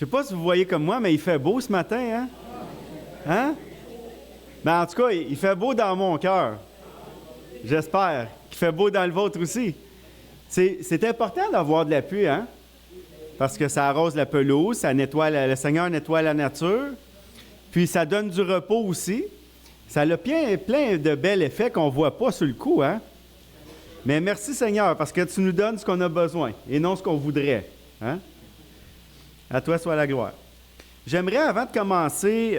sais pas si vous voyez comme moi, mais il fait beau ce matin, hein? Hein? Mais en tout cas, il fait beau dans mon cœur. J'espère qu'il fait beau dans le vôtre aussi. C'est important d'avoir de la pluie, hein? Parce que ça arrose la pelouse, ça nettoie, le Seigneur nettoie la nature, puis ça donne du repos aussi. Ça a plein de bels effets qu'on ne voit pas sur le coup, hein? Mais merci Seigneur, parce que tu nous donnes ce qu'on a besoin et non ce qu'on voudrait, hein? À toi soit la gloire. J'aimerais, avant de commencer,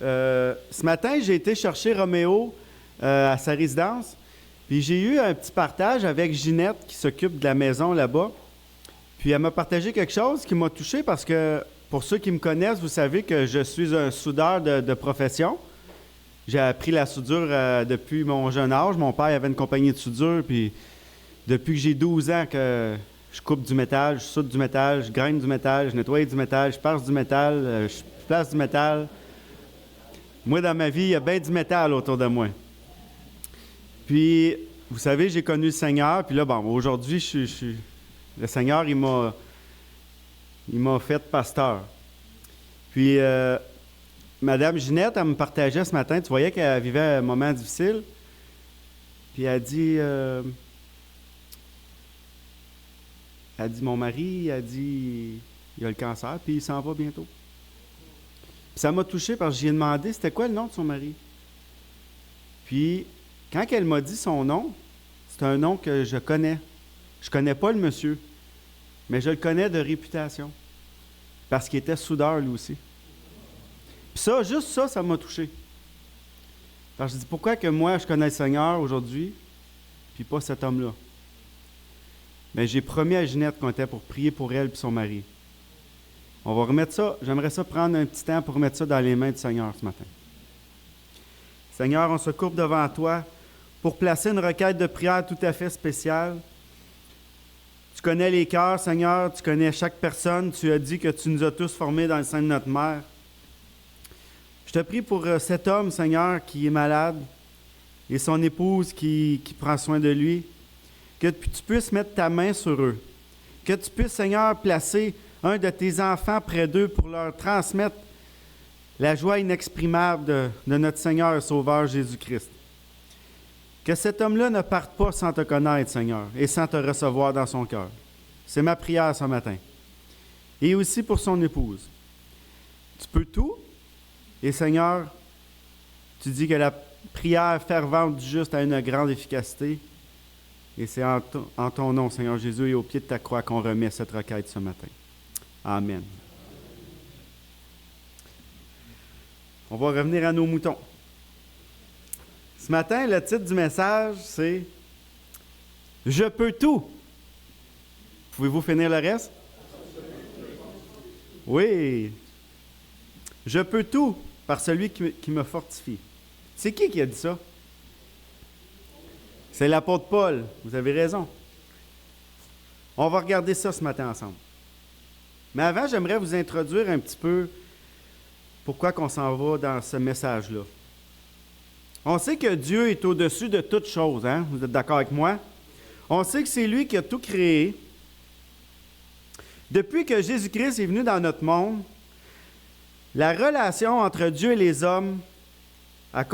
ce matin, j'ai été chercher Roméo à sa résidence, puis j'ai eu un petit partage avec Ginette qui s'occupe de la maison là-bas. Puis elle m'a partagé quelque chose qui m'a touché parce que, pour ceux qui me connaissent, vous savez que je suis un soudeur de profession. J'ai appris la soudure depuis mon jeune âge. Mon père avait une compagnie de soudure, puis depuis que j'ai 12 ans que je coupe du métal, je soude du métal, je graine du métal, je nettoie du métal, je perce du métal, je place du métal. Moi, dans ma vie, il y a bien du métal autour de moi. Puis, vous savez, j'ai connu le Seigneur, puis là, bon, aujourd'hui, le Seigneur, il m'a fait pasteur. Puis, Madame Ginette, elle me partageait ce matin, tu voyais qu'elle vivait un moment difficile, puis elle dit, mon mari, il a le cancer, puis il s'en va bientôt. Puis ça m'a touché parce que j'ai demandé, c'était quoi le nom de son mari? Puis, quand elle m'a dit son nom, c'est un nom que je connais. Je ne connais pas le monsieur, mais je le connais de réputation, parce qu'il était soudeur lui aussi. Puis ça, juste ça, ça m'a touché. Alors je dis, pourquoi que moi, je connais le Seigneur aujourd'hui, puis pas cet homme-là? Mais j'ai promis à Ginette qu'on était pour prier pour elle et son mari. On va remettre ça, j'aimerais ça prendre un petit temps pour remettre ça dans les mains du Seigneur ce matin. Seigneur, on se courbe devant toi pour placer une requête de prière tout à fait spéciale. Tu connais les cœurs, Seigneur, tu connais chaque personne. Tu as dit que tu nous as tous formés dans le sein de notre mère. Je te prie pour cet homme, Seigneur, qui est malade et son épouse qui prend soin de lui. Que tu puisses mettre ta main sur eux. Que tu puisses, Seigneur, placer un de tes enfants près d'eux pour leur transmettre la joie inexprimable de notre Seigneur et Sauveur Jésus-Christ. Que cet homme-là ne parte pas sans te connaître, Seigneur, et sans te recevoir dans son cœur. C'est ma prière ce matin. Et aussi pour son épouse. Tu peux tout, et Seigneur, tu dis que la prière fervente du juste a une grande efficacité, et c'est en ton nom, Seigneur Jésus, et au pied de ta croix qu'on remet cette requête ce matin. Amen. On va revenir à nos moutons. Ce matin, le titre du message, c'est « Je peux tout ». Pouvez-vous finir le reste? Oui. « Je peux tout par celui qui me fortifie ». C'est qui a dit ça? C'est l'apôtre Paul. Vous avez raison. On va regarder ça ce matin ensemble. Mais avant, j'aimerais vous introduire un petit peu pourquoi qu'on s'en va dans ce message-là. On sait que Dieu est au-dessus de toutes choses, hein? Vous êtes d'accord avec moi? On sait que c'est lui qui a tout créé. Depuis que Jésus-Christ est venu dans notre monde, la relation entre Dieu et les hommes a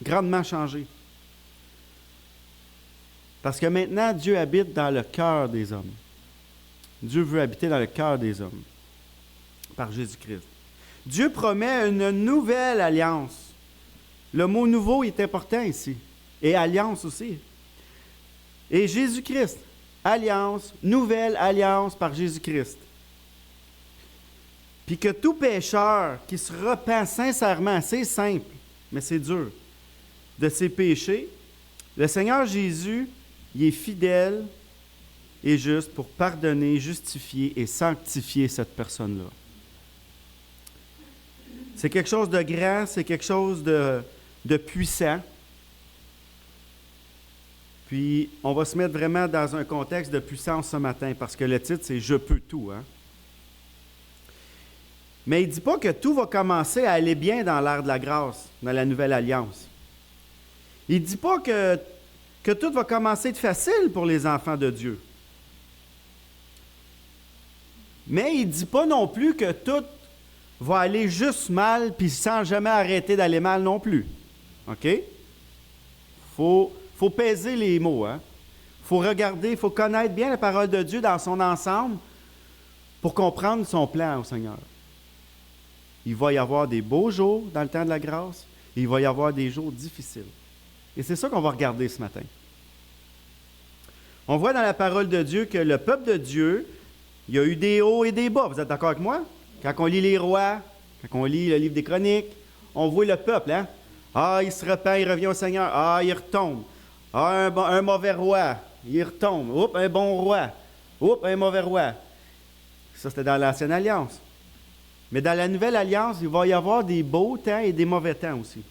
grandement changé. Parce que maintenant, Dieu habite dans le cœur des hommes. Dieu veut habiter dans le cœur des hommes, par Jésus-Christ. Dieu promet une nouvelle alliance. Le mot « nouveau » est important ici, et « alliance » aussi. Et Jésus-Christ, alliance, nouvelle alliance par Jésus-Christ. Puis que tout pécheur qui se repent sincèrement, c'est simple, mais c'est dur, de ses péchés, le Seigneur Jésus, il est fidèle et juste pour pardonner, justifier et sanctifier cette personne-là. C'est quelque chose de grand, c'est quelque chose de puissant. Puis, on va se mettre vraiment dans un contexte de puissance ce matin, parce que le titre, c'est « Je peux tout ». Hein? Mais il ne dit pas que tout va commencer à aller bien dans l'ère de la grâce, dans la nouvelle alliance. Il ne dit pas que tout va commencer à être facile pour les enfants de Dieu. Mais il ne dit pas non plus que tout va aller juste mal, puis sans jamais arrêter d'aller mal non plus. OK? Faut peser les mots. Hein? Faut regarder, il faut connaître bien la parole de Dieu dans son ensemble pour comprendre son plan au Seigneur. Il va y avoir des beaux jours dans le temps de la grâce, et il va y avoir des jours difficiles. Et c'est ça qu'on va regarder ce matin. On voit dans la parole de Dieu que le peuple de Dieu, il y a eu des hauts et des bas. Vous êtes d'accord avec moi? Quand on lit les rois, quand on lit le livre des Chroniques, on voit le peuple, hein? Ah, il se repent, il revient au Seigneur. Ah, il retombe. Ah, un mauvais roi, il retombe. Oups, un bon roi. Oups, un mauvais roi. Ça, c'était dans l'Ancienne Alliance. Mais dans la Nouvelle Alliance, il va y avoir des beaux temps et des mauvais temps aussi.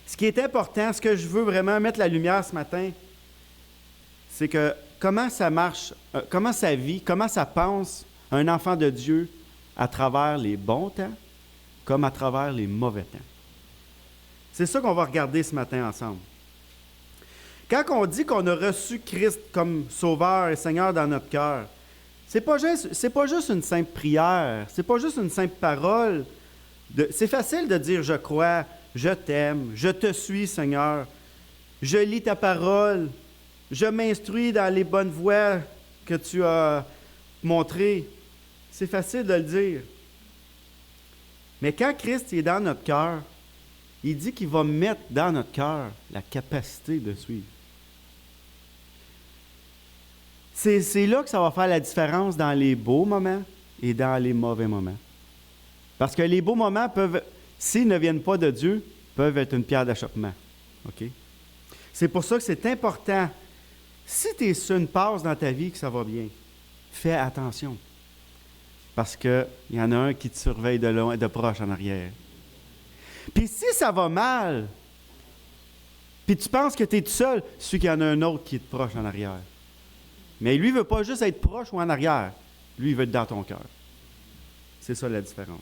Ce qui est important, ce que je veux vraiment mettre la lumière ce matin, c'est que comment ça marche, comment ça vit, comment ça pense un enfant de Dieu à travers les bons temps comme à travers les mauvais temps. C'est ça qu'on va regarder ce matin ensemble. Quand on dit qu'on a reçu Christ comme Sauveur et Seigneur dans notre cœur, c'est pas juste une simple prière, c'est pas juste une simple parole. C'est facile de dire « je crois », « je t'aime »,« je te suis Seigneur »,« je lis ta parole »,« je m'instruis dans les bonnes voies que tu as montrées ». C'est facile de le dire. Mais quand Christ est dans notre cœur, il dit qu'il va mettre dans notre cœur la capacité de suivre. C'est là que ça va faire la différence dans les beaux moments et dans les mauvais moments. Parce que les beaux moments peuvent, s'ils ne viennent pas de Dieu, peuvent être une pierre d'achoppement. OK? C'est pour ça que c'est important. Si tu es sur une passe dans ta vie que ça va bien, fais attention. Parce qu'il y en a un qui te surveille de loin, de proche en arrière. Puis si ça va mal, puis tu penses que tu es tout seul, c'est qu'il y en a un autre qui est proche en arrière. Mais lui ne veut pas juste être proche ou en arrière. Lui, il veut être dans ton cœur. C'est ça la différence.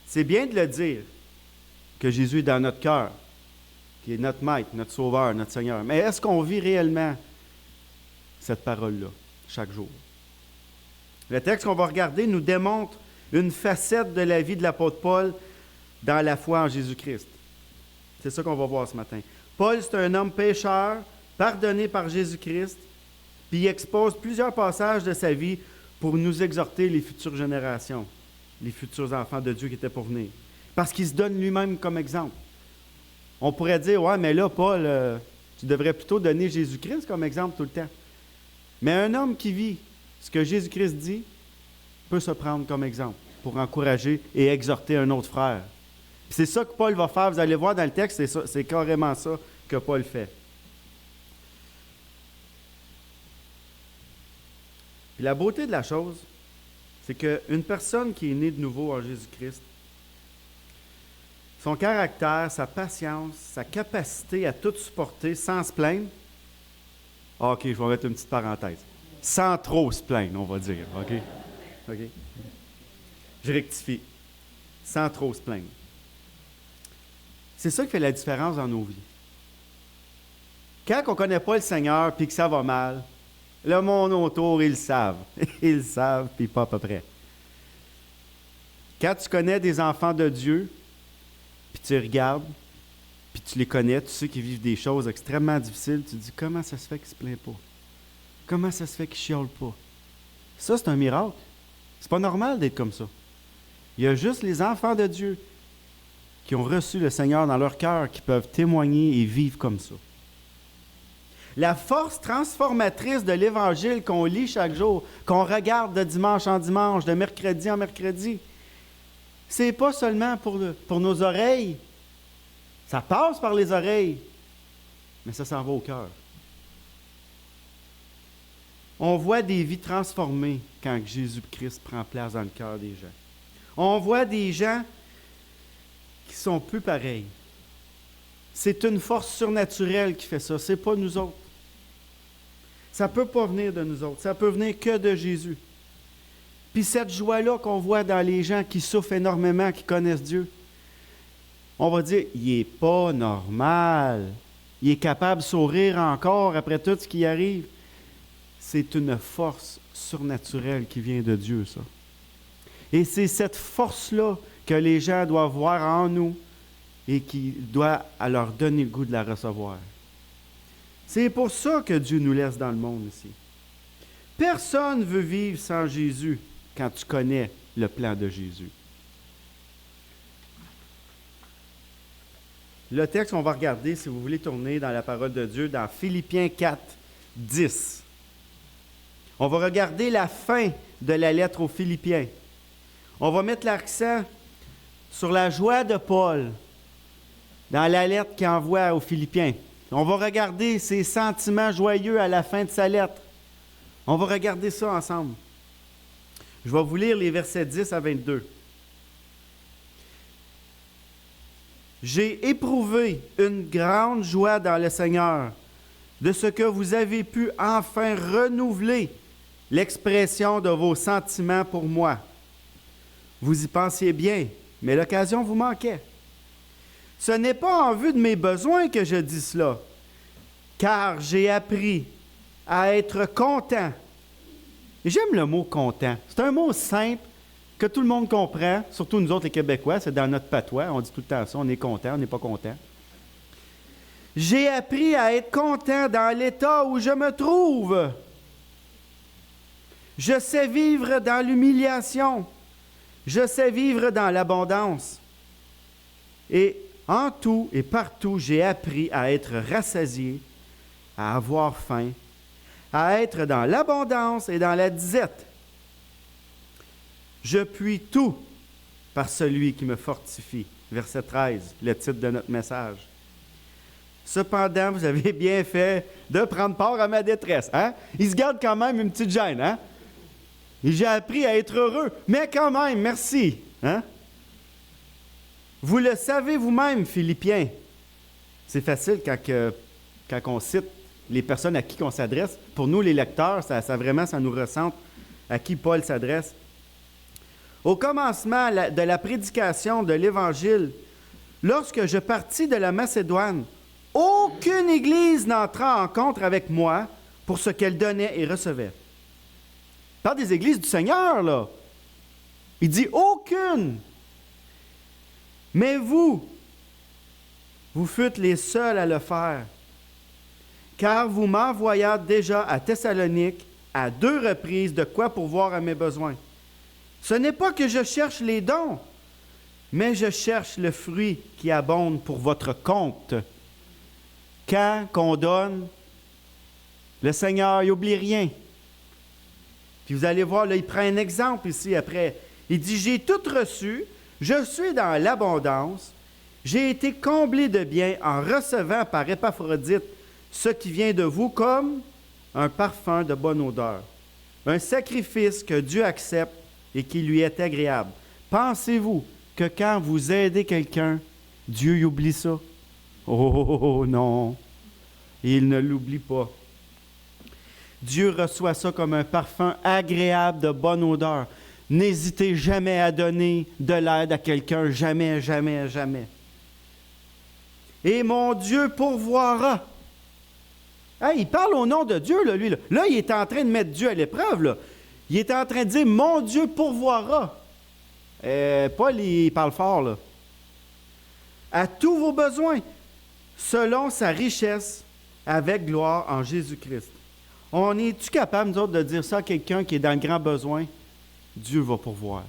C'est bien de le dire que Jésus est dans notre cœur, qui est notre Maître, notre Sauveur, notre Seigneur. Mais est-ce qu'on vit réellement cette parole-là chaque jour? Le texte qu'on va regarder nous démontre une facette de la vie de l'apôtre Paul dans la foi en Jésus-Christ. C'est ça qu'on va voir ce matin. Paul, c'est un homme pécheur, pardonné par Jésus-Christ, puis il expose plusieurs passages de sa vie pour nous exhorter les futures générations, les futurs enfants de Dieu qui étaient pour venir. Parce qu'il se donne lui-même comme exemple. On pourrait dire, ouais, mais là, Paul, tu devrais plutôt donner Jésus-Christ comme exemple tout le temps. Mais un homme qui vit ce que Jésus-Christ dit peut se prendre comme exemple pour encourager et exhorter un autre frère. Puis c'est ça que Paul va faire. Vous allez voir dans le texte, c'est carrément ça que Paul fait. Puis la beauté de la chose, c'est qu'une personne qui est née de nouveau en Jésus-Christ, son caractère, sa patience, sa capacité à tout supporter sans se plaindre. OK, je vais mettre une petite parenthèse. Sans trop se plaindre, on va dire. OK? Je rectifie. Sans trop se plaindre. C'est ça qui fait la différence dans nos vies. Quand on ne connaît pas le Seigneur et que ça va mal, le monde autour, ils le savent. Ils le savent, puis pas à peu près. Quand tu connais des enfants de Dieu, puis tu regardes, puis tu les connais, tu sais qu'ils vivent des choses extrêmement difficiles, tu te dis, comment ça se fait qu'ils ne se plaignent pas? Comment ça se fait qu'ils ne chiolent pas? Ça, c'est un miracle. C'est pas normal d'être comme ça. Il y a juste les enfants de Dieu qui ont reçu le Seigneur dans leur cœur qui peuvent témoigner et vivre comme ça. La force transformatrice de l'Évangile qu'on lit chaque jour, qu'on regarde de dimanche en dimanche, de mercredi en mercredi, c'est pas seulement pour nos oreilles. Ça passe par les oreilles, mais ça s'en va au cœur. On voit des vies transformées quand Jésus-Christ prend place dans le cœur des gens. On voit des gens qui sont plus pareils. C'est une force surnaturelle qui fait ça, c'est pas nous autres. Ça ne peut pas venir de nous autres, ça peut venir que de Jésus. Puis cette joie-là qu'on voit dans les gens qui souffrent énormément, qui connaissent Dieu, on va dire, il n'est pas normal. Il est capable de sourire encore après tout ce qui arrive. C'est une force surnaturel qui vient de Dieu, ça. Et c'est cette force-là que les gens doivent voir en nous et qui doit leur donner le goût de la recevoir. C'est pour ça que Dieu nous laisse dans le monde ici. Personne ne veut vivre sans Jésus quand tu connais le plan de Jésus. Le texte qu'on va regarder, si vous voulez tourner dans la parole de Dieu, dans Philippiens 4, 10. On va regarder la fin de la lettre aux Philippiens. On va mettre l'accent sur la joie de Paul dans la lettre qu'il envoie aux Philippiens. On va regarder ses sentiments joyeux à la fin de sa lettre. On va regarder ça ensemble. Je vais vous lire les versets 10 à 22. J'ai éprouvé une grande joie dans le Seigneur de ce que vous avez pu enfin renouveler l'expression de vos sentiments pour moi. Vous y pensiez bien, mais l'occasion vous manquait. Ce n'est pas en vue de mes besoins que je dis cela, car j'ai appris à être content. Et j'aime le mot « content ». C'est un mot simple que tout le monde comprend, surtout nous autres les Québécois, c'est dans notre patois. On dit tout le temps ça, on est content, on n'est pas content. J'ai appris à être content dans l'état où je me trouve. Je sais vivre dans l'humiliation. Je sais vivre dans l'abondance. Et en tout et partout, j'ai appris à être rassasié, à avoir faim, à être dans l'abondance et dans la disette. Je puis tout par celui qui me fortifie. Verset 13, le titre de notre message. Cependant, vous avez bien fait de prendre part à ma détresse. Hein? Il se garde quand même une petite gêne. Hein? Et j'ai appris à être heureux, mais quand même, merci. Hein? Vous le savez vous-même, Philippiens. C'est facile quand on cite les personnes à qui on s'adresse. Pour nous, les lecteurs, ça nous ressente à qui Paul s'adresse. Au commencement de la prédication de l'Évangile, lorsque je partis de la Macédoine, aucune Église n'entra en contre avec moi pour ce qu'elle donnait et recevait. Il parle des Églises du Seigneur, là. Il dit aucune. Mais vous fûtes les seuls à le faire, car vous m'envoyâtes déjà à Thessalonique à 2 reprises de quoi pourvoir à mes besoins. Ce n'est pas que je cherche les dons, mais je cherche le fruit qui abonde pour votre compte. Quand qu'on donne, le Seigneur n'oublie rien. Puis vous allez voir, là, il prend un exemple ici après. Il dit, j'ai tout reçu, je suis dans l'abondance, j'ai été comblé de bien en recevant par Épaphrodite ce qui vient de vous comme un parfum de bonne odeur, un sacrifice que Dieu accepte et qui lui est agréable. Pensez-vous que quand vous aidez quelqu'un, Dieu oublie ça? Oh non, il ne l'oublie pas. Dieu reçoit ça comme un parfum agréable de bonne odeur. N'hésitez jamais à donner de l'aide à quelqu'un, jamais, jamais, jamais. Et mon Dieu pourvoira. Hey, il parle au nom de Dieu, là, lui. Là, il est en train de mettre Dieu à l'épreuve, là. Il est en train de dire, mon Dieu pourvoira. Paul, il parle fort, là. À tous vos besoins, selon sa richesse, avec gloire en Jésus-Christ. On est-tu capable, nous autres, de dire ça à quelqu'un qui est dans le grand besoin? Dieu va pourvoir.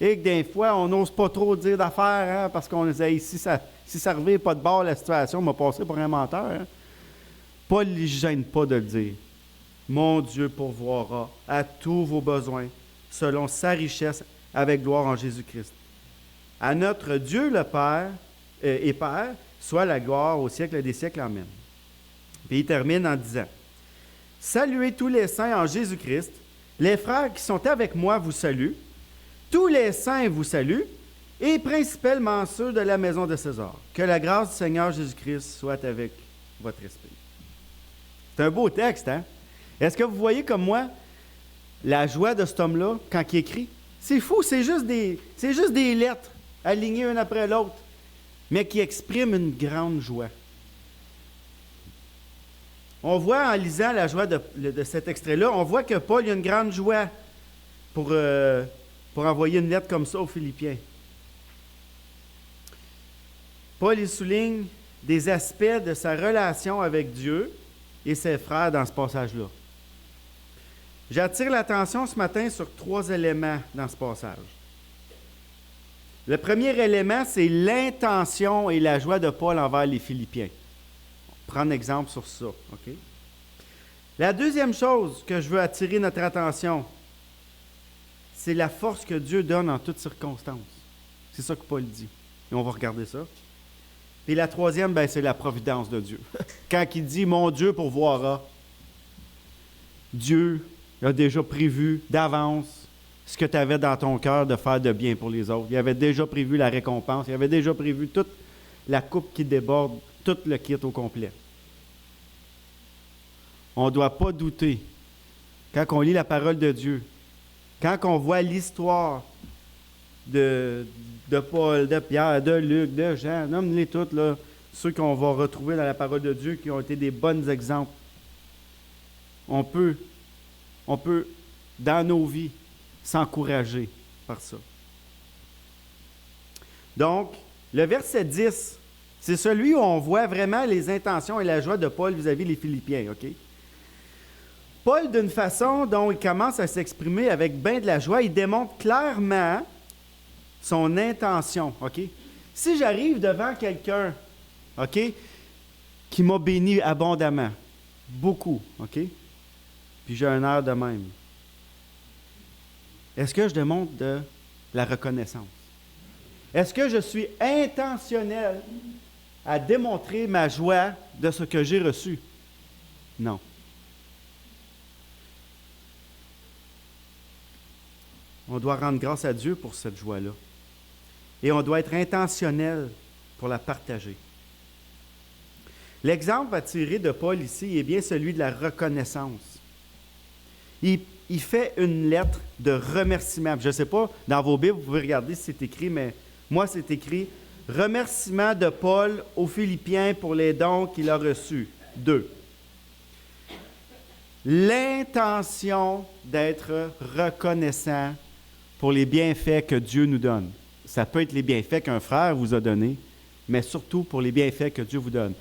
Et que des fois, on n'ose pas trop dire d'affaires, hein, parce qu'on disait, si ça revient pas de bord la situation, on m'a passé pour un menteur. Hein. Paul ne gêne pas de le dire. Mon Dieu pourvoira à tous vos besoins, selon sa richesse, avec gloire en Jésus-Christ. À notre Dieu le Père et Père, soit la gloire au siècle des siècles. Amen. Puis il termine en disant, saluez tous les saints en Jésus-Christ. Les frères qui sont avec moi vous saluent. Tous les saints vous saluent, et principalement ceux de la maison de César. Que la grâce du Seigneur Jésus-Christ soit avec votre esprit. C'est un beau texte, hein? Est-ce que vous voyez comme moi la joie de cet homme-là quand il écrit? C'est fou, c'est juste des lettres alignées une après l'autre, mais qui expriment une grande joie. On voit en lisant la joie de cet extrait-là, on voit que Paul a une grande joie pour envoyer une lettre comme ça aux Philippiens. Paul il souligne des aspects de sa relation avec Dieu et ses frères dans ce passage-là. J'attire l'attention ce matin sur 3 éléments dans ce passage. Le premier élément, c'est l'intention et la joie de Paul envers les Philippiens. On va prendre exemple sur ça. OK? La deuxième chose que je veux attirer notre attention, c'est la force que Dieu donne en toutes circonstances. C'est ça que Paul dit. Et on va regarder ça. Et la troisième, c'est la providence de Dieu. Quand il dit « Mon Dieu pourvoira », Dieu a déjà prévu d'avance ce que tu avais dans ton cœur de faire de bien pour les autres. Il avait déjà prévu la récompense. Il avait déjà prévu toute la coupe qui déborde, tout le kit au complet. On ne doit pas douter. Quand on lit la parole de Dieu, quand on voit l'histoire de Paul, de Pierre, de Luc, de Jean, nomme-les toutes, là, ceux qu'on va retrouver dans la parole de Dieu qui ont été des bons exemples. On peut, dans nos vies, s'encourager par ça. Donc, le verset 10, c'est celui où on voit vraiment les intentions et la joie de Paul vis-à-vis des Philippiens, OK? Paul, d'une façon dont il commence à s'exprimer avec bien de la joie, il démontre clairement son intention, OK? Si j'arrive devant quelqu'un, OK, qui m'a béni abondamment, beaucoup, OK? Puis j'ai un air de même. Est-ce que je démontre de la reconnaissance? Est-ce que je suis intentionnel à démontrer ma joie de ce que j'ai reçu? Non. On doit rendre grâce à Dieu pour cette joie-là. Et on doit être intentionnel pour la partager. L'exemple à tirer de Paul ici est bien celui de la reconnaissance. Il fait une lettre de remerciement. Je ne sais pas, dans vos Bibles, vous pouvez regarder si c'est écrit, mais moi, c'est écrit « Remerciement de Paul aux Philippiens pour les dons qu'il a reçus. » 2. L'intention d'être reconnaissant pour les bienfaits que Dieu nous donne. Ça peut être les bienfaits qu'un frère vous a donnés, mais surtout pour les bienfaits que Dieu vous donne.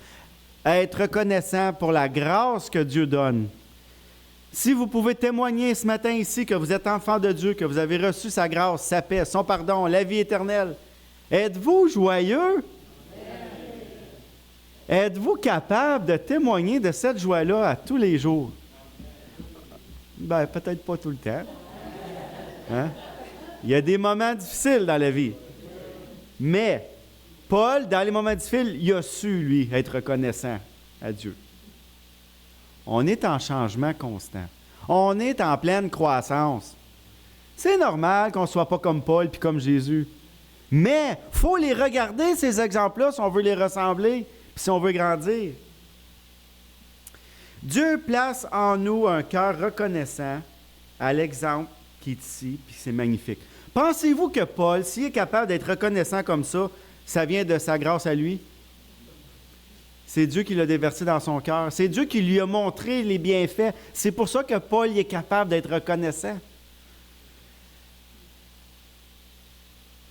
Être reconnaissant pour la grâce que Dieu donne. Si vous pouvez témoigner ce matin ici que vous êtes enfant de Dieu, que vous avez reçu sa grâce, sa paix, son pardon, la vie éternelle, êtes-vous joyeux? Êtes-vous capable de témoigner de cette joie-là à tous les jours? Peut-être pas tout le temps. Hein? Il y a des moments difficiles dans la vie. Mais Paul, dans les moments difficiles, il a su, lui, être reconnaissant à Dieu. On est en changement constant. On est en pleine croissance. C'est normal qu'on ne soit pas comme Paul puis comme Jésus. Mais il faut les regarder, ces exemples-là, si on veut les ressembler, puis si on veut grandir. Dieu place en nous un cœur reconnaissant à l'exemple qui est ici, puis c'est magnifique. Pensez-vous que Paul, s'il est capable d'être reconnaissant comme ça vient de sa grâce à lui? C'est Dieu qui l'a déversé dans son cœur. C'est Dieu qui lui a montré les bienfaits. C'est pour ça que Paul est capable d'être reconnaissant.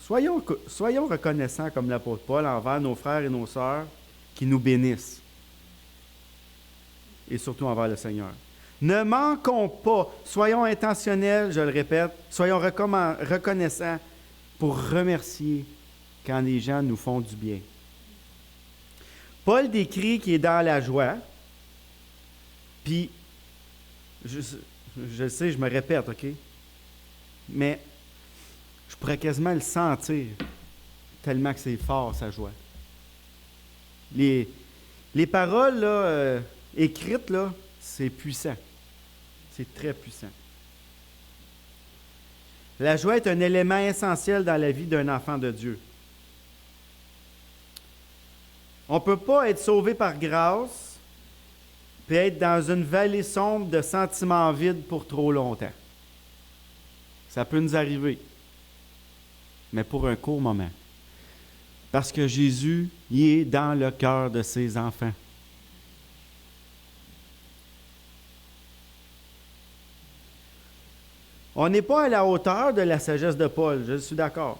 Soyons reconnaissants comme l'apôtre Paul envers nos frères et nos sœurs qui nous bénissent. Et surtout envers le Seigneur. Ne manquons pas, soyons intentionnels, je le répète, soyons reconnaissants pour remercier quand les gens nous font du bien. Paul décrit qu'il est dans la joie, puis, je sais, je me répète, OK? Mais je pourrais quasiment le sentir tellement que c'est fort, sa joie. Les paroles là, écrites, là, c'est puissant. C'est très puissant. La joie est un élément essentiel dans la vie d'un enfant de Dieu. On ne peut pas être sauvé par grâce puis être dans une vallée sombre de sentiments vides pour trop longtemps. Ça peut nous arriver, mais pour un court moment. Parce que Jésus, il est dans le cœur de ses enfants. On n'est pas à la hauteur de la sagesse de Paul, je suis d'accord.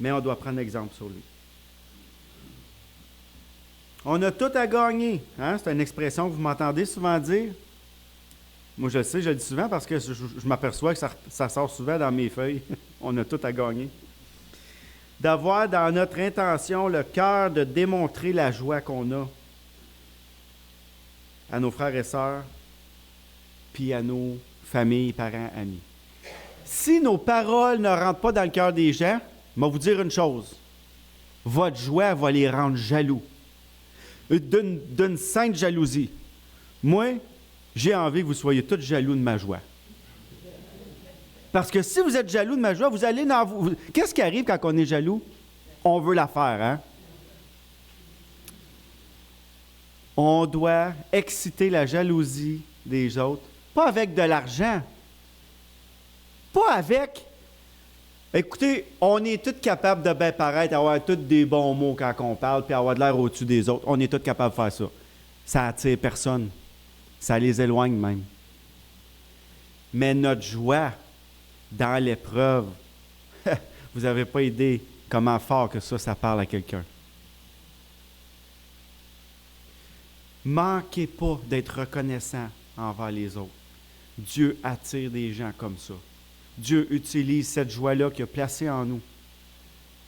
Mais on doit prendre exemple sur lui. On a tout à gagner. Hein? C'est une expression que vous m'entendez souvent dire. Moi, je le sais, je le dis souvent parce que je m'aperçois que ça sort souvent dans mes feuilles. On a tout à gagner. D'avoir dans notre intention le cœur de démontrer la joie qu'on a à nos frères et sœurs, puis à nos familles, parents, amis. Si nos paroles ne rentrent pas dans le cœur des gens, je vais vous dire une chose. Votre joie va les rendre jaloux. D'une sainte jalousie. Moi, j'ai envie que vous soyez tous jaloux de ma joie. Parce que si vous êtes jaloux de ma joie, vous allez dans vous. Qu'est-ce qui arrive quand on est jaloux? On veut la faire, hein? On doit exciter la jalousie des autres, pas avec de l'argent, pas avec. Écoutez, on est tous capables de bien paraître, avoir tous des bons mots quand on parle, puis avoir de l'air au-dessus des autres. On est tous capables de faire ça. Ça attire personne. Ça les éloigne même. Mais notre joie dans l'épreuve, vous n'avez pas idée comment fort que ça parle à quelqu'un. Manquez pas d'être reconnaissant envers les autres. Dieu attire des gens comme ça. Dieu utilise cette joie-là qu'il a placée en nous.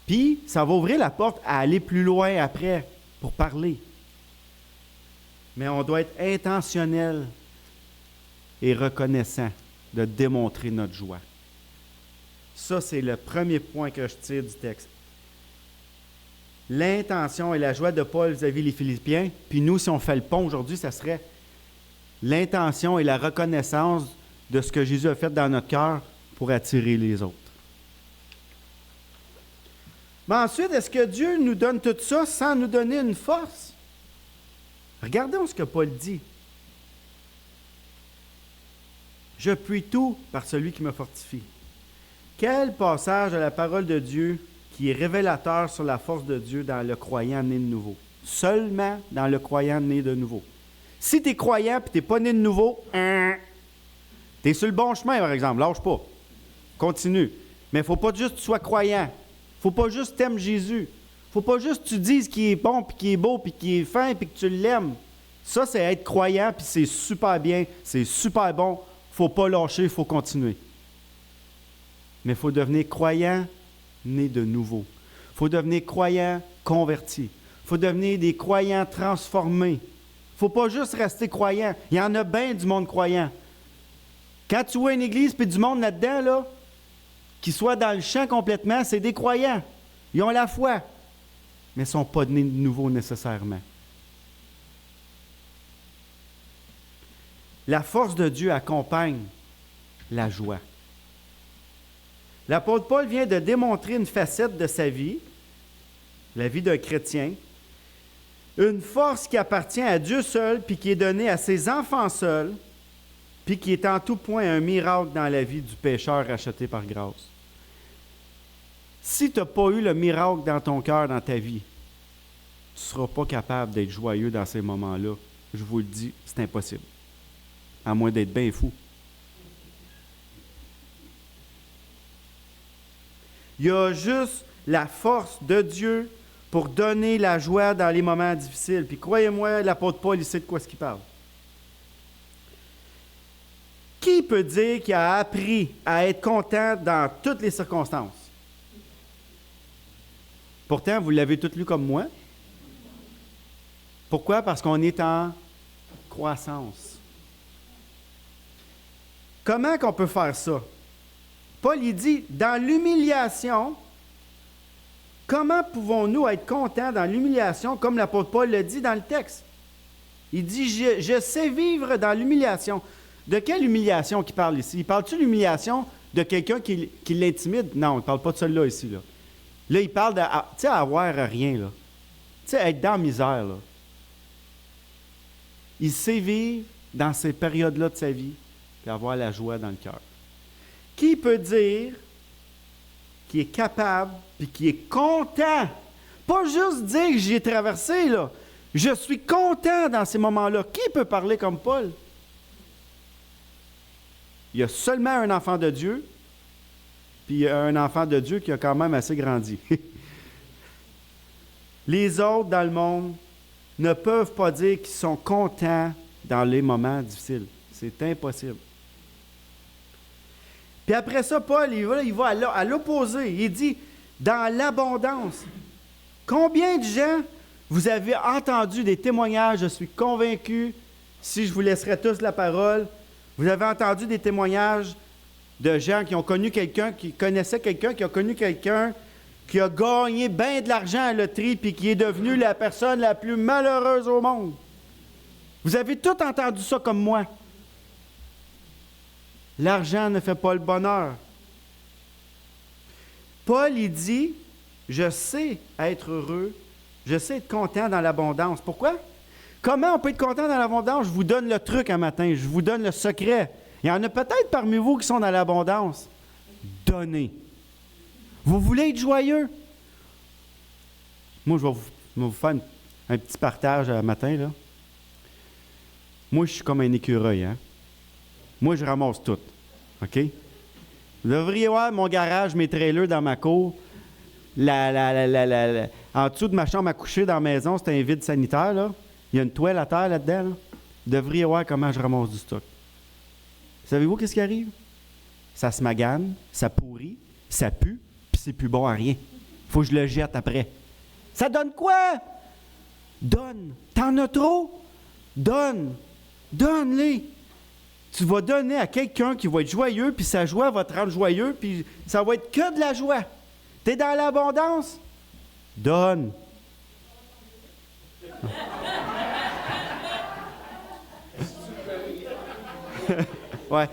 Puis, ça va ouvrir la porte à aller plus loin après pour parler. Mais on doit être intentionnel et reconnaissant de démontrer notre joie. Ça, c'est le premier point que je tire du texte. L'intention et la joie de Paul vis-à-vis les Philippiens, puis nous, si on fait le pont aujourd'hui, ça serait l'intention et la reconnaissance de ce que Jésus a fait dans notre cœur pour attirer les autres. Mais ensuite, est-ce que Dieu nous donne tout ça sans nous donner une force? Regardons ce que Paul dit. Je puis tout par celui qui me fortifie. Quel passage de la parole de Dieu qui est révélateur sur la force de Dieu dans le croyant né de nouveau. Seulement dans le croyant né de nouveau. Si tu es croyant et tu n'es pas né de nouveau, tu es sur le bon chemin, par exemple. Lâche pas. Continue. Mais il ne faut pas juste que tu sois croyant. Il ne faut pas juste que tu aimes Jésus. Il ne faut pas juste que tu dises qu'il est bon, puis qu'il est beau, puis qu'il est fin, puis que tu l'aimes. Ça, c'est être croyant, puis c'est super bien, c'est super bon. Il ne faut pas lâcher, il faut continuer. Mais il faut devenir croyant né de nouveau. Il faut devenir croyant converti. Il faut devenir des croyants transformés. Il ne faut pas juste rester croyant. Il y en a bien du monde croyant. Quand tu vois une église puis du monde là-dedans, là, qui soit dans le champ complètement, c'est des croyants. Ils ont la foi, mais ils ne sont pas nés de nouveau nécessairement. La force de Dieu accompagne la joie. L'apôtre Paul vient de démontrer une facette de sa vie, la vie d'un chrétien, une force qui appartient à Dieu seul, puis qui est donnée à ses enfants seuls, puis qui est en tout point un miracle dans la vie du pécheur racheté par grâce. Si tu n'as pas eu le miracle dans ton cœur, dans ta vie, tu ne seras pas capable d'être joyeux dans ces moments-là. Je vous le dis, c'est impossible. À moins d'être bien fou. Il y a juste la force de Dieu pour donner la joie dans les moments difficiles. Puis croyez-moi, l'apôtre Paul, il sait de quoi ce qu'il parle. Qui peut dire qu'il a appris à être content dans toutes les circonstances? Pourtant, vous l'avez tous lu comme moi. Pourquoi? Parce qu'on est en croissance. Comment qu'on peut faire ça? Paul, il dit, dans l'humiliation, comment pouvons-nous être contents dans l'humiliation, comme l'apôtre Paul le dit dans le texte? Il dit, je sais vivre dans l'humiliation. De quelle humiliation qu'il parle ici? Il parle-tu de l'humiliation de quelqu'un qui l'intimide? Non, il ne parle pas de celle-là ici. Là, il parle de, tu sais, avoir rien, là. Tu sais, être dans la misère, là. Il sait vivre dans ces périodes-là de sa vie et avoir la joie dans le cœur. Qui peut dire qu'il est capable et qu'il est content? Pas juste dire que j'y ai traversé, là. Je suis content dans ces moments-là. Qui peut parler comme Paul? il y a seulement un enfant de Dieu, puis il y a un enfant de Dieu qui a quand même assez grandi. Les autres dans le monde ne peuvent pas dire qu'ils sont contents dans les moments difficiles. C'est impossible. Puis après ça, Paul, il va à l'opposé. Il dit, dans l'abondance. Combien de gens vous avez entendu des témoignages? Je suis convaincu, si je vous laisserais tous la parole, vous avez entendu des témoignages de gens qui ont connu quelqu'un, qui connaissaient quelqu'un, qui a connu quelqu'un, qui a gagné bien de l'argent à la loterie, puis qui est devenu la personne la plus malheureuse au monde. Vous avez tous entendu ça comme moi. L'argent ne fait pas le bonheur. Paul, il dit, je sais être heureux, je sais être content dans l'abondance. Pourquoi? Comment on peut être content dans l'abondance? Je vous donne le truc un matin, je vous donne le secret. Il y en a peut-être parmi vous qui sont dans l'abondance. Donnez. Vous voulez être joyeux? Moi, je vais vous faire un petit partage un matin, là. Moi, je suis comme un écureuil, hein? Moi, je ramasse tout. OK? Vous devriez voir mon garage, mes trailers dans ma cour. En dessous de ma chambre à coucher dans la maison, c'est un vide sanitaire, là. Il y a une toile à terre là-dedans, là. Vous devriez voir comment je ramasse du stock. Savez-vous qu'est-ce qui arrive? Ça se magane, ça pourrit, ça pue, puis c'est plus bon à rien. Faut que je le jette après. Ça donne quoi? Donne. T'en as trop? Donne. Donne-les. Tu vas donner à quelqu'un qui va être joyeux, puis sa joie va te rendre joyeux, puis ça va être que de la joie. T'es dans l'abondance? Donne. Ouais,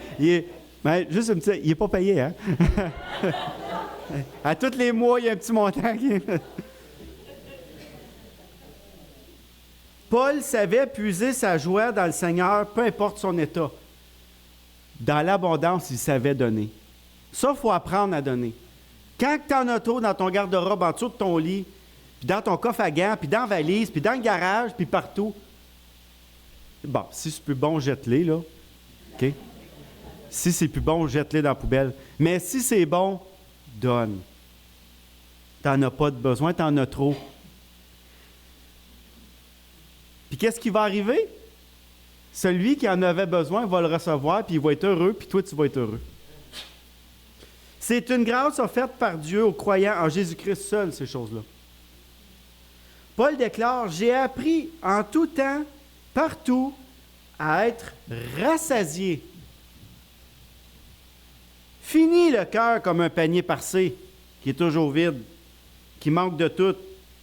juste un petit, il n'est pas payé, hein? À tous les mois, il y a un petit montant qui... Paul savait puiser sa joie dans le Seigneur, peu importe son état. Dans l'abondance, il savait donner. Ça, il faut apprendre à donner. Quand tu en as trop dans ton garde-robe, en dessous de ton lit, puis dans ton coffre à gants, puis dans la valise, puis dans le garage, puis partout, bon, si c'est plus bon, jette-les, là. OK? Si c'est plus bon, jette-les dans la poubelle. Mais si c'est bon, donne. Tu n'en as pas de besoin, tu en as trop. Puis qu'est-ce qui va arriver? Celui qui en avait besoin va le recevoir, puis il va être heureux, puis toi, tu vas être heureux. C'est une grâce offerte par Dieu aux croyants en Jésus-Christ seul, ces choses-là. Paul déclare, « J'ai appris en tout temps, partout, à être rassasié. Fini le cœur comme un panier parcé, qui est toujours vide, qui manque de tout,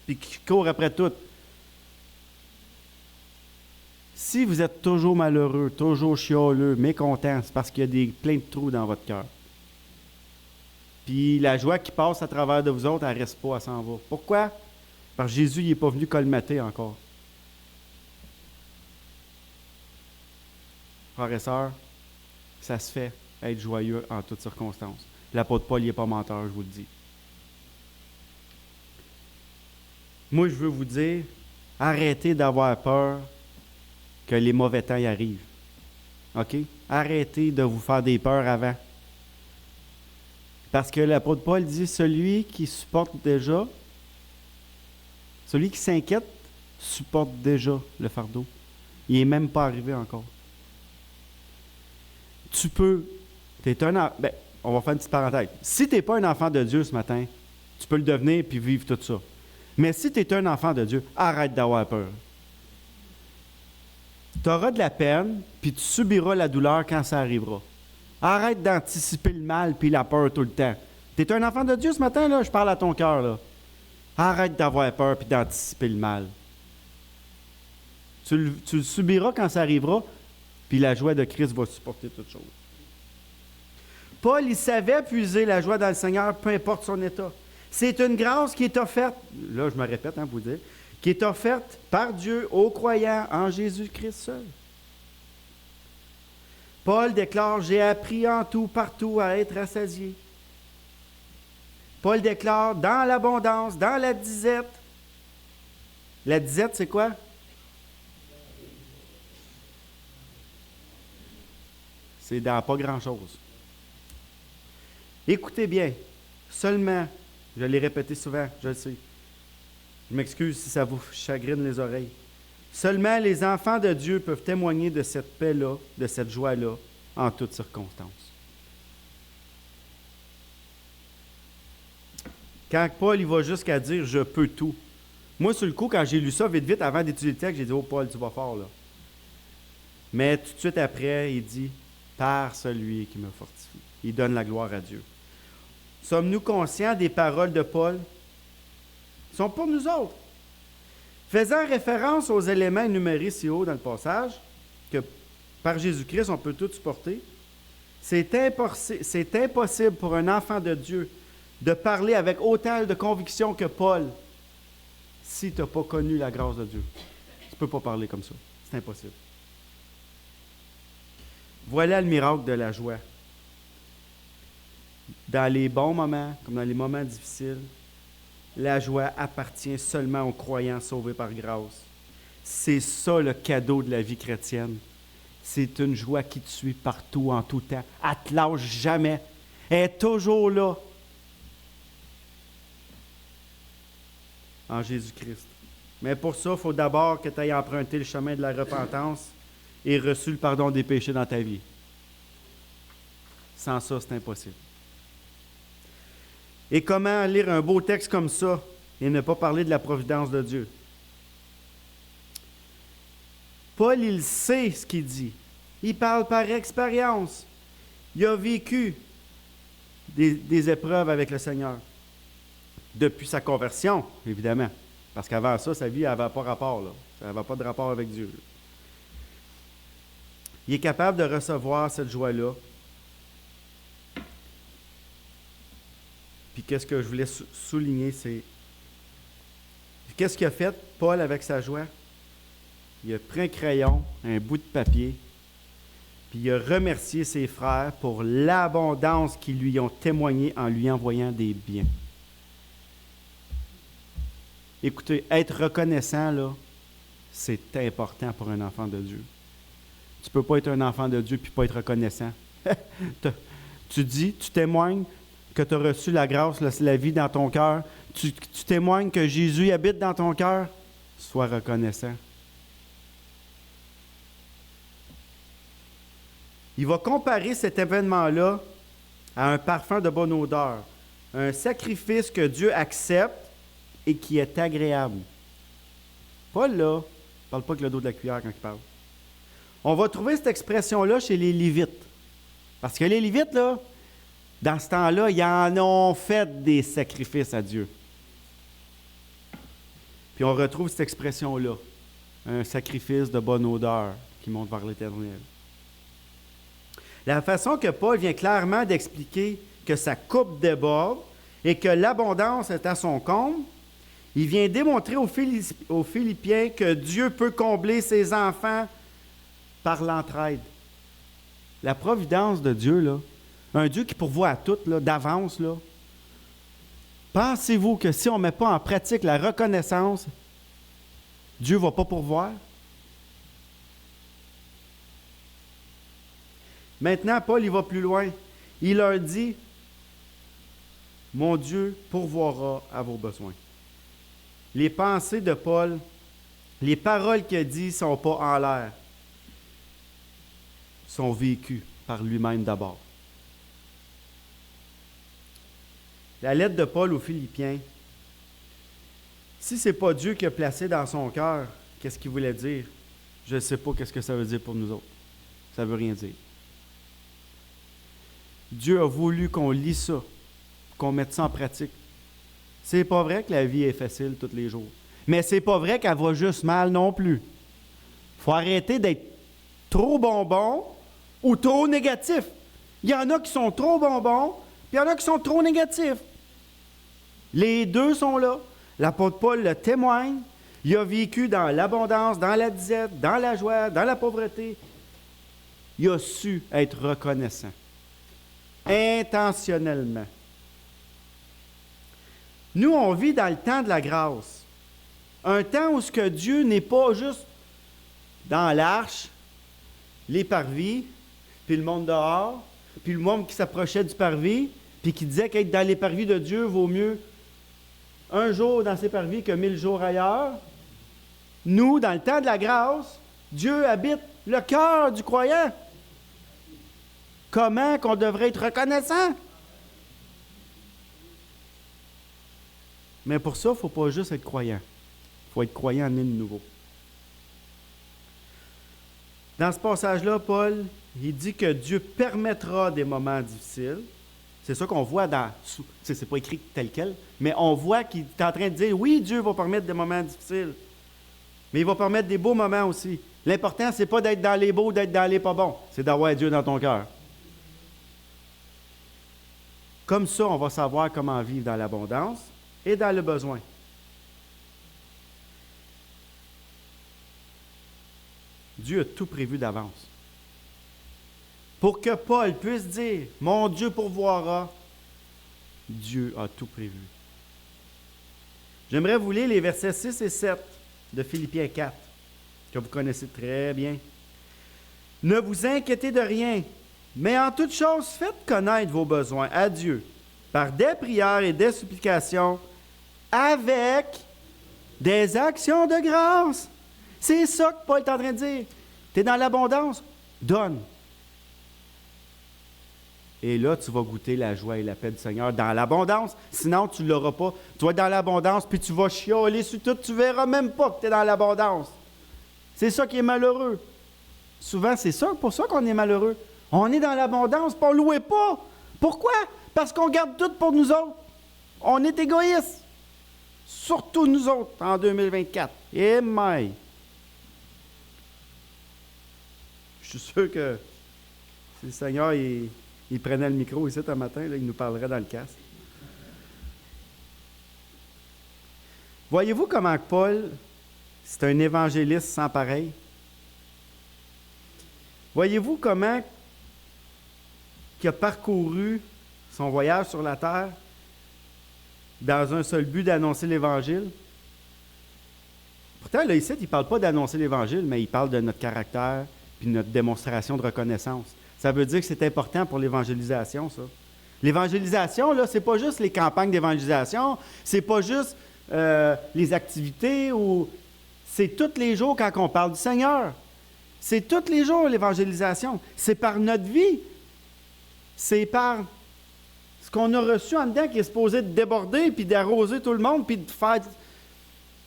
puis qui court après tout. Si vous êtes toujours malheureux, toujours chialeux, mécontent, c'est parce qu'il y a plein de trous dans votre cœur. Puis la joie qui passe à travers de vous autres, elle ne reste pas, elle s'en va. Pourquoi? Parce que Jésus n'est pas venu colmater encore. Frères et sœurs, ça se fait être joyeux en toutes circonstances. L'apôtre Paul n'est pas menteur, je vous le dis. Moi, je veux vous dire, arrêtez d'avoir peur que les mauvais temps y arrivent. OK? Arrêtez de vous faire des peurs avant. Parce que l'apôtre Paul dit, celui qui supporte déjà, celui qui s'inquiète, supporte déjà le fardeau. Il n'est même pas arrivé encore. Tu peux, on va faire une petite parenthèse. Si tu n'es pas un enfant de Dieu ce matin, tu peux le devenir puis vivre tout ça. Mais si tu es un enfant de Dieu, arrête d'avoir peur. Tu auras de la peine, puis tu subiras la douleur quand ça arrivera. Arrête d'anticiper le mal puis la peur tout le temps. Tu es un enfant de Dieu ce matin, là? Je parle à ton cœur, là. Arrête d'avoir peur puis d'anticiper le mal. Tu le subiras quand ça arrivera, puis la joie de Christ va supporter toutes choses. Paul, il savait puiser la joie dans le Seigneur, peu importe son état. C'est une grâce qui est offerte, là je me répète, pour vous dire, qui est offerte par Dieu aux croyants en Jésus-Christ seul. Paul déclare, « J'ai appris en tout, partout à être rassasié. » Paul déclare, dans l'abondance, dans la disette. La disette, c'est quoi? C'est dans pas grand-chose. Écoutez bien, seulement, je l'ai répété souvent, je le sais. Je m'excuse si ça vous chagrine les oreilles. Seulement les enfants de Dieu peuvent témoigner de cette paix-là, de cette joie-là, en toutes circonstances. Quand Paul il va jusqu'à dire « je peux tout », moi, sur le coup, quand j'ai lu ça vite, avant d'étudier le texte, j'ai dit « oh, Paul, tu vas fort, là. » Mais tout de suite après, il dit « par celui qui me fortifie ». Il donne la gloire à Dieu. Sommes-nous conscients des paroles de Paul? Ils sont pour nous autres. Faisant référence aux éléments énumérés si haut dans le passage, que par Jésus-Christ, on peut tout supporter, c'est impossible pour un enfant de Dieu de parler avec autant de conviction que Paul si tu n'as pas connu la grâce de Dieu. Tu ne peux pas parler comme ça. C'est impossible. Voilà le miracle de la joie. Dans les bons moments, comme dans les moments difficiles, la joie appartient seulement aux croyants sauvés par grâce. C'est ça le cadeau de la vie chrétienne. C'est une joie qui te suit partout, en tout temps. Elle ne te lâche jamais. Elle est toujours là. En Jésus-Christ. Mais pour ça, il faut d'abord que tu ailles emprunter le chemin de la repentance et reçu le pardon des péchés dans ta vie. Sans ça, c'est impossible. Et comment lire un beau texte comme ça et ne pas parler de la providence de Dieu? Paul, il sait ce qu'il dit. Il parle par expérience. Il a vécu des épreuves avec le Seigneur. Depuis sa conversion, évidemment. Parce qu'avant ça, sa vie n'avait pas rapport. Là. Ça n'avait pas de rapport avec Dieu. Il est capable de recevoir cette joie-là. Puis qu'est-ce que je voulais souligner, c'est... Qu'est-ce qu'il a fait, Paul, avec sa joie? Il a pris un crayon, un bout de papier, puis il a remercié ses frères pour l'abondance qu'ils lui ont témoigné en lui envoyant des biens. Écoutez, être reconnaissant, là, c'est important pour un enfant de Dieu. Tu ne peux pas être un enfant de Dieu puis pas être reconnaissant. Tu témoignes que tu as reçu la grâce, la vie dans ton cœur. Tu témoignes que Jésus habite dans ton cœur. Sois reconnaissant. Il va comparer cet événement-là à un parfum de bonne odeur, un sacrifice que Dieu accepte et qui est agréable. Paul, là, ne parle pas que le dos de la cuillère quand il parle. On va trouver cette expression-là chez les Lévites. Parce que les Lévites, là, dans ce temps-là, ils en ont fait des sacrifices à Dieu. Puis on retrouve cette expression-là, un sacrifice de bonne odeur qui monte vers l'Éternel. La façon que Paul vient clairement d'expliquer que sa coupe déborde et que l'abondance est à son comble, il vient démontrer aux Philippiens que Dieu peut combler ses enfants par l'entraide. La providence de Dieu, là, un Dieu qui pourvoit à tout, là, d'avance, là. Pensez-vous que si on ne met pas en pratique la reconnaissance, Dieu ne va pas pourvoir? Maintenant, Paul, il va plus loin. Il leur dit, « Mon Dieu pourvoira à vos besoins. » Les pensées de Paul, les paroles qu'il a dites ne sont pas en l'air, sont vécues par lui-même d'abord. La lettre de Paul aux Philippiens, si ce n'est pas Dieu qui a placé dans son cœur, qu'est-ce qu'il voulait dire? Je ne sais pas qu'est-ce que ça veut dire pour nous autres. Ça ne veut rien dire. Dieu a voulu qu'on lit ça, qu'on mette ça en pratique. C'est pas vrai que la vie est facile tous les jours. Mais c'est pas vrai qu'elle va juste mal non plus. Il faut arrêter d'être trop bonbon ou trop négatif. Il y en a qui sont trop bonbons, puis il y en a qui sont trop négatifs. Les deux sont là. L'apôtre Paul le témoigne. Il a vécu dans l'abondance, dans la disette, dans la joie, dans la pauvreté. Il a su être reconnaissant. Intentionnellement. Nous, on vit dans le temps de la grâce. Un temps où ce que Dieu n'est pas juste dans l'arche, les parvis, puis le monde dehors, puis le monde qui s'approchait du parvis, puis qui disait qu'être dans les parvis de Dieu vaut mieux un jour dans ses parvis que 1000 jours ailleurs. Nous, dans le temps de la grâce, Dieu habite le cœur du croyant. Comment qu'on devrait être reconnaissant? Mais pour ça, il ne faut pas juste être croyant. Il faut être croyant né de nouveau. Dans ce passage-là, Paul, il dit que Dieu permettra des moments difficiles. C'est ça qu'on voit dans... C'est pas écrit tel quel, mais on voit qu'il est en train de dire, oui, Dieu va permettre des moments difficiles, mais il va permettre des beaux moments aussi. L'important, c'est pas d'être dans les beaux, d'être dans les pas bons. C'est d'avoir Dieu dans ton cœur. Comme ça, on va savoir comment vivre dans l'abondance et dans le besoin. Dieu a tout prévu d'avance. Pour que Paul puisse dire « Mon Dieu pourvoira », Dieu a tout prévu. J'aimerais vous lire les versets 6 et 7 de Philippiens 4, que vous connaissez très bien. « Ne vous inquiétez de rien, mais en toute chose, faites connaître vos besoins à Dieu, par des prières et des supplications, avec des actions de grâce. » C'est ça que Paul est en train de dire. Tu es dans l'abondance, donne. Et là, tu vas goûter la joie et la paix du Seigneur dans l'abondance. Sinon, tu ne l'auras pas. Tu vas être dans l'abondance, puis tu vas chialer sur tout. Tu ne verras même pas que tu es dans l'abondance. C'est ça qui est malheureux. Souvent, c'est ça, pour ça qu'on est malheureux. On est dans l'abondance, puis on ne louait pas. Pourquoi? Parce qu'on garde tout pour nous autres. On est égoïste. Surtout nous autres, en 2024. Et maï. Je suis sûr que si le Seigneur il prenait le micro ici ce matin, là, il nous parlerait dans le casque. Voyez-vous comment Paul, c'est un évangéliste sans pareil? Voyez-vous comment il a parcouru son voyage sur la terre dans un seul but d'annoncer l'Évangile? Pourtant, là, ici, il ne parle pas d'annoncer l'Évangile, mais il parle de notre caractère puis notre démonstration de reconnaissance. Ça veut dire que c'est important pour l'évangélisation, ça. L'évangélisation, là, c'est pas juste les campagnes d'évangélisation, c'est pas juste les activités, c'est tous les jours quand on parle du Seigneur. C'est tous les jours l'évangélisation. C'est par notre vie. C'est par ce qu'on a reçu en dedans qui est supposé de déborder, puis d'arroser tout le monde, puis de faire...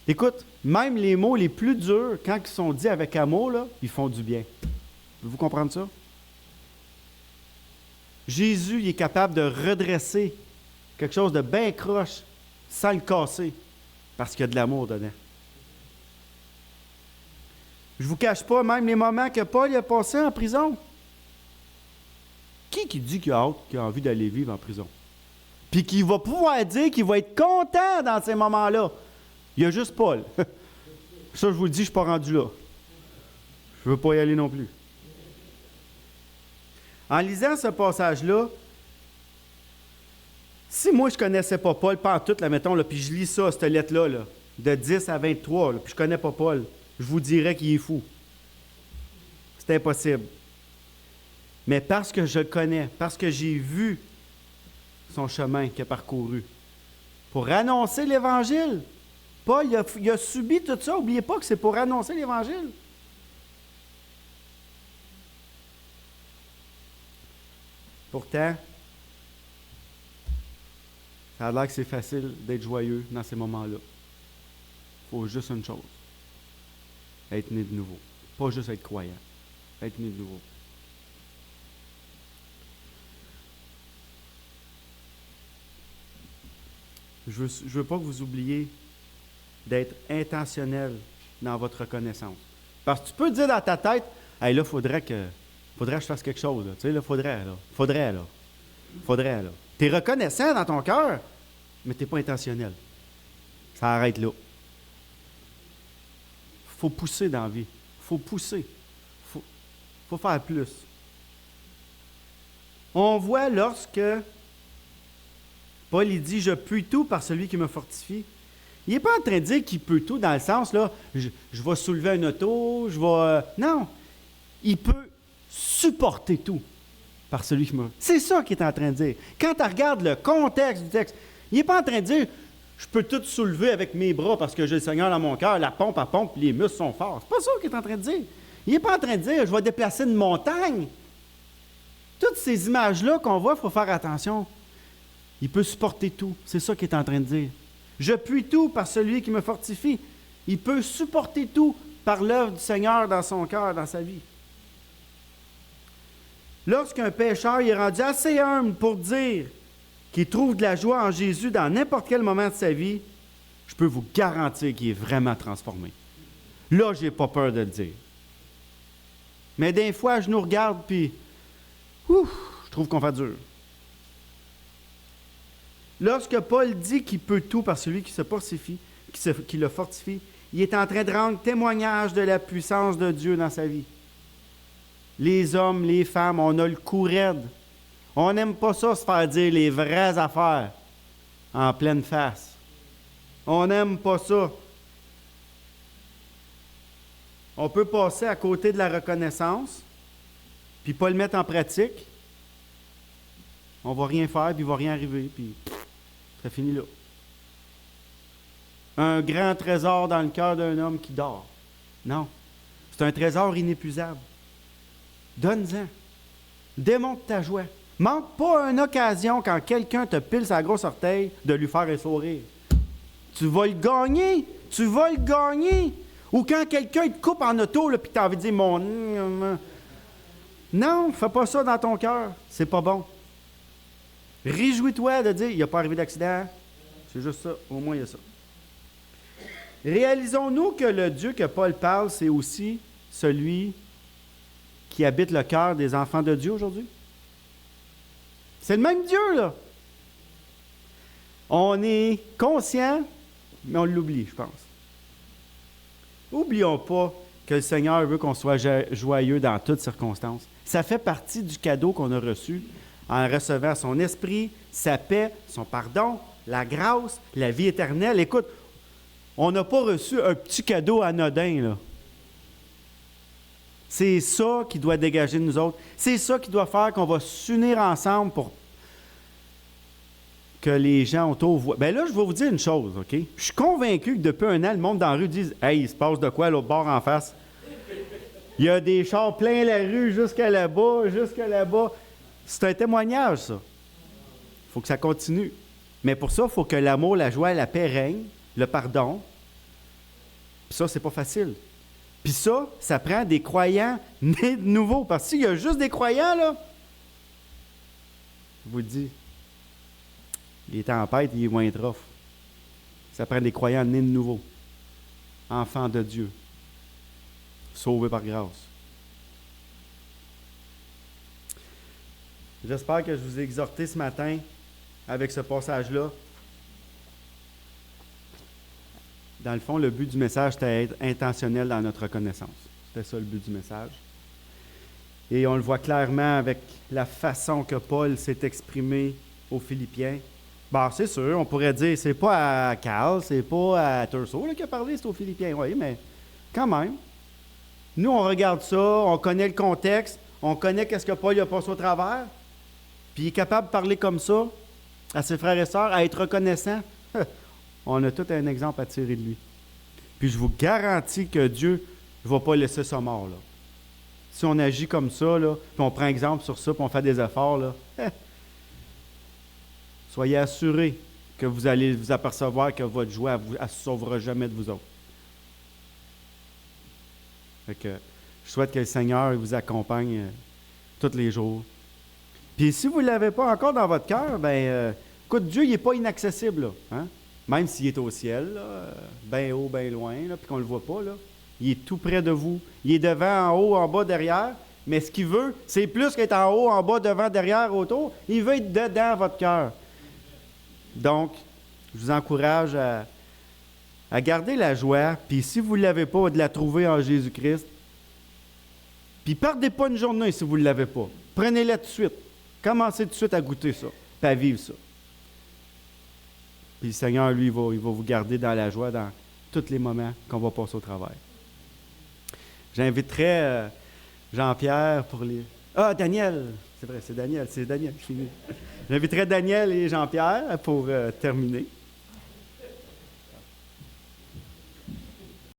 Écoute, même les mots les plus durs, quand ils sont dits avec amour, là, ils font du bien. Vous comprendre ça? Jésus, il est capable de redresser quelque chose de bien croche sans le casser, parce qu'il y a de l'amour dedans. Je ne vous cache pas même les moments que Paul a passés en prison. Qui dit qu'il a hâte, qu'il a envie d'aller vivre en prison? Puis qu'il va pouvoir dire qu'il va être content dans ces moments-là. Il y a juste Paul. Ça, je vous le dis, je ne suis pas rendu là. Je ne veux pas y aller non plus. En lisant ce passage-là, si moi, je ne connaissais pas Paul, pas en tout, là, mettons, là, puis je lis ça, cette lettre-là, là, de 10 à 23, là, puis je ne connais pas Paul, je vous dirais qu'il est fou. C'est impossible. Mais parce que je le connais, parce que j'ai vu son chemin qu'il a parcouru, pour annoncer l'Évangile, Paul, il a subi tout ça. N'oubliez pas que c'est pour annoncer l'Évangile. Pourtant, ça a l'air que c'est facile d'être joyeux dans ces moments-là. Il faut juste une chose. Être né de nouveau. Pas juste être croyant. Être né de nouveau. Je veux pas que vous oubliez d'être intentionnel dans votre reconnaissance. Parce que tu peux dire dans ta tête, hey, là, faudrait que je fasse quelque chose. Là. Tu sais, là, faudrait. Tu es reconnaissant dans ton cœur, mais tu n'es pas intentionnel. Ça arrête là. Il faut pousser dans la vie. Il faut pousser. Il faut faire plus. On voit lorsque Paul il dit « Je puis tout par celui qui me fortifie ». Il n'est pas en train de dire qu'il peut tout dans le sens, là, je vais soulever un auto, je vais... non, il peut supporter tout par celui qui m'a... C'est ça qu'il est en train de dire. Quand tu regardes le contexte du texte, il n'est pas en train de dire « Je peux tout soulever avec mes bras parce que j'ai le Seigneur dans mon cœur, la pompe à pompe, les muscles sont forts. » C'est pas ça qu'il est en train de dire. Il n'est pas en train de dire « Je vais déplacer une montagne. » Toutes ces images-là qu'on voit, il faut faire attention. Il peut supporter tout. C'est ça qu'il est en train de dire. Je puis tout par celui qui me fortifie. Il peut supporter tout par l'œuvre du Seigneur dans son cœur, dans sa vie. Lorsqu'un pécheur est rendu assez humble pour dire qu'il trouve de la joie en Jésus dans n'importe quel moment de sa vie, je peux vous garantir qu'il est vraiment transformé. Là, je n'ai pas peur de le dire. Mais des fois, je nous regarde, puis je trouve qu'on fait dur. Lorsque Paul dit qu'il peut tout par celui qui se fortifie, qui le fortifie, il est en train de rendre témoignage de la puissance de Dieu dans sa vie. Les hommes, les femmes, on a le cou raide. On n'aime pas ça, se faire dire les vraies affaires en pleine face. On n'aime pas ça. On peut passer à côté de la reconnaissance, puis pas le mettre en pratique. On ne va rien faire, puis il ne va rien arriver, puis ça finit là. Un grand trésor dans le cœur d'un homme qui dort. Non, c'est un trésor inépuisable. Donne-en. Démontre ta joie. Manque pas une occasion quand quelqu'un te pile sa grosse orteil de lui faire un sourire. Tu vas le gagner. Tu vas le gagner. Ou quand quelqu'un te coupe en auto puis tu as envie de dire mon... Non, fais pas ça dans ton cœur. C'est pas bon. Réjouis-toi de dire il n'y a pas arrivé d'accident. C'est juste ça. Au moins, il y a ça. Réalisons-nous que le Dieu que Paul parle, c'est aussi celui qui habite le cœur des enfants de Dieu aujourd'hui? C'est le même Dieu, là. On est conscient, mais on l'oublie, je pense. N'oublions pas que le Seigneur veut qu'on soit joyeux dans toutes circonstances. Ça fait partie du cadeau qu'on a reçu en recevant son esprit, sa paix, son pardon, la grâce, la vie éternelle. Écoute, on n'a pas reçu un petit cadeau anodin, là. C'est ça qui doit dégager de nous autres. C'est ça qui doit faire qu'on va s'unir ensemble pour que les gens autour voient. Bien là, je vais vous dire une chose, OK? Je suis convaincu que depuis un an, le monde dans la rue dit « Hey, il se passe de quoi à l'autre bord en face? » Il y a des chars plein la rue jusqu'à là-bas, jusqu'à là-bas. C'est un témoignage, ça. Il faut que ça continue. Mais pour ça, il faut que l'amour, la joie, la paix règnent, le pardon. Puis ça, c'est pas facile. Puis ça prend des croyants nés de nouveau. Parce qu'il y a juste des croyants, là, je vous le dis, les tempêtes, ils vont être rough. Ça prend des croyants nés de nouveau. Enfants de Dieu. Sauvés par grâce. J'espère que je vous ai exhorté ce matin avec ce passage-là. Dans le fond, le but du message, c'était être intentionnel dans notre reconnaissance. C'était ça le but du message. Et on le voit clairement avec la façon que Paul s'est exprimé aux Philippiens. Bon, c'est sûr, on pourrait dire, c'est pas à Carl, c'est pas à Turso qui a parlé, c'est aux Philippiens. Oui, mais quand même. Nous, on regarde ça, on connaît le contexte, on connaît qu'est-ce que Paul a passé au travers, puis il est capable de parler comme ça à ses frères et sœurs, à être reconnaissant. On a tout un exemple à tirer de lui. Puis je vous garantis que Dieu ne va pas laisser ça mort, là. Si on agit comme ça, là, puis on prend exemple sur ça, puis on fait des efforts, là, soyez assurés que vous allez vous apercevoir que votre joie ne se sauvera jamais de vous autres. Fait que je souhaite que le Seigneur vous accompagne tous les jours. Puis si vous ne l'avez pas encore dans votre cœur, écoute, Dieu, il n'est pas inaccessible, là, hein? Même s'il est au ciel, bien haut, bien loin, puis qu'on ne le voit pas, là, il est tout près de vous. Il est devant, en haut, en bas, derrière. Mais ce qu'il veut, c'est plus qu'être en haut, en bas, devant, derrière, autour. Il veut être dedans votre cœur. Donc, je vous encourage à garder la joie. Puis si vous ne l'avez pas, de la trouver en Jésus-Christ. Puis perdez pas une journée si vous ne l'avez pas. Prenez-la tout de suite. Commencez tout de suite à goûter ça, puis à vivre ça. Puis le Seigneur, lui, il va vous garder dans la joie dans tous les moments qu'on va passer au travail. J'inviterais Jean-Pierre pour les... Ah, Daniel! C'est vrai, c'est Daniel, je finis. J'inviterai Daniel et Jean-Pierre pour terminer.